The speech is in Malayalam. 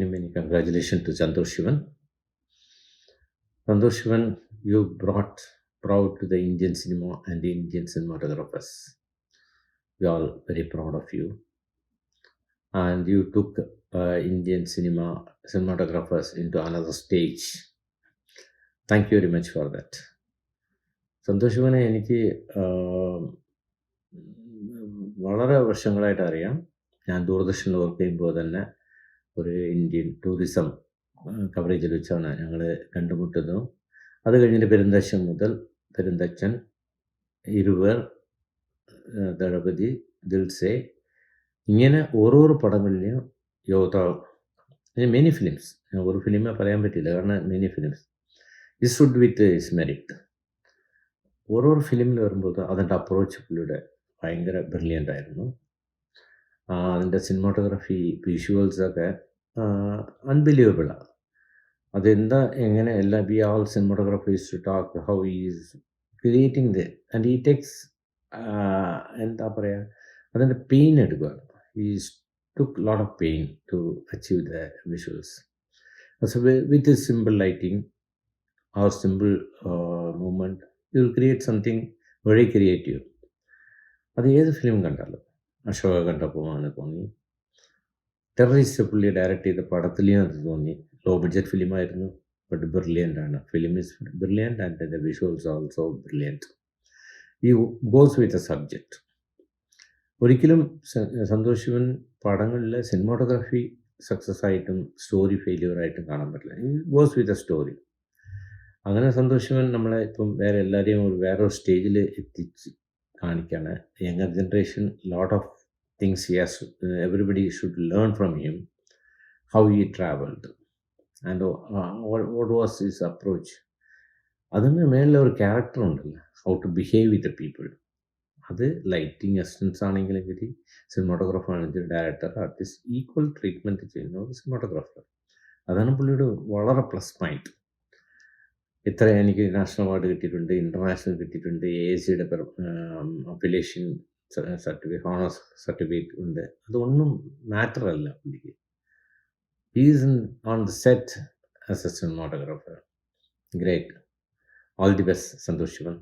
many congratulations to Santosh Shivan. Santosh Shivan, you brought proud to the Indian cinema and the Indian cinematographers. We are all very proud of you. And you took Indian cinematographers into another stage. Thank you very much for that. Santhosh ശിവനെ എനിക്ക് വളരെ വർഷങ്ങളായിട്ട് അറിയാം. ഞാൻ ദൂരദർശനിൽ വർക്ക് ചെയ്യുമ്പോൾ തന്നെ ഒരു ഇന്ത്യൻ ടൂറിസം കവറേജിൽ വെച്ചാണ് ഞങ്ങൾ കണ്ടുമുട്ടുന്നു. അത് കഴിഞ്ഞിട്ട് പെരുന്തച്ചൻ മുതൽ പെരുന്തച്ചൻ, ഇരുവർ, ദളപതി, ദിൽസേ, ഇങ്ങനെ ഓരോരോ പടങ്ങളിലും യോദ്ധാവ്, മെനി ഫിലിംസ്. ഒരു ഫിലിമേ പറയാൻ പറ്റില്ല, കാരണം many films. Is should with is merit. ഓരോരോ ഫിലിമിൽ വരുമ്പോൾ അതിൻ്റെ അപ്രോച്ച് പുള്ളിയുടെ ഭയങ്കര ബ്രില്യൻ്റ് ആയിരുന്നു. അതിൻ്റെ സിനിമാറ്റോഗ്രാഫി, വിഷ്വൽസൊക്കെ അൺബിലീവബിളാണ്. അതെന്താ എങ്ങനെ എല്ലാം we all cinematographers to talk how is creating the and ഈ ടെക്സ് എന്താ പറയുക, അതിൻ്റെ പെയിൻ എടുക്കുകയാണ്. ഈ took a lot of pain to achieve the visuals. So with this simple lighting or simple movement, you will create something very creative. അത് ഏത് ഫിലിം കണ്ടാലും, അശോക കണ്ടപ്പോൾ ആണ് തോന്നി. ടെററിസ്റ്റ് പുള്ളി ഡയറക്റ്റ് ചെയ്ത പടത്തിലും അത് തോന്നി. ലോ ബഡ്ജറ്റ് ഫിലിമായിരുന്നു, ബട്ട് ബ്രില്യൻ്റ് ആണ്. Film is brilliant and the visuals also brilliant. ഈ ഗോസ് വിത്ത് എ സബ്ജക്റ്റ്. ഒരിക്കലും സന്തോഷ് ശിവൻ പടങ്ങളിൽ സിനിമാറ്റോഗ്രാഫി സക്സസ് ആയിട്ടും സ്റ്റോറി ഫെയിലിയറായിട്ടും കാണാൻ പറ്റില്ല. ഈ ഗോസ് വിത്ത് എ സ്റ്റോറി. അങ്ങനെ സന്തോഷ് ശിവൻ നമ്മളെ ഇപ്പം വേറെ എല്ലാവരെയും വേറൊരു സ്റ്റേജിൽ എത്തിച്ച് കാണിക്കുകയാണ്. Younger generation lot of things yes everybody should learn from him, how he travelled and what was his approach. അതിന് മേളിൽ ഒരു ക്യാരക്ടർ ഉണ്ടല്ലോ, how to behave with the people. അത് ലൈറ്റിംഗ് അസിസ്റ്റൻസ് ആണെങ്കിലും ശരി, സിനിമാറ്റോഗ്രാഫർ ആണെങ്കിലും ഡയറക്ടർ, ആർട്ടിസ്റ്റ് ഈക്വൽ ട്രീറ്റ്മെൻറ്റ് ചെയ്യുന്ന ഒരു സിനിമാറ്റോഗ്രാഫർ. അതാണ് പുള്ളിയുടെ വളരെ പ്ലസ് പോയിന്റ്. ഇത്ര എനിക്ക് നാഷണൽ അവാർഡ് കിട്ടിയിട്ടുണ്ട്, ഇൻ്റർനാഷണൽ കിട്ടിയിട്ടുണ്ട്, AACയുടെ അഫിലിയേഷൻ സർട്ടിഫിക്കറ്റ്, ഹോണേഴ്സ് സർട്ടിഫിക്കറ്റ് ഉണ്ട്. അതൊന്നും മാറ്റർ അല്ല പുള്ളിക്ക്. He is on the set as a cinematographer. Great. All the best Santosh Shivan.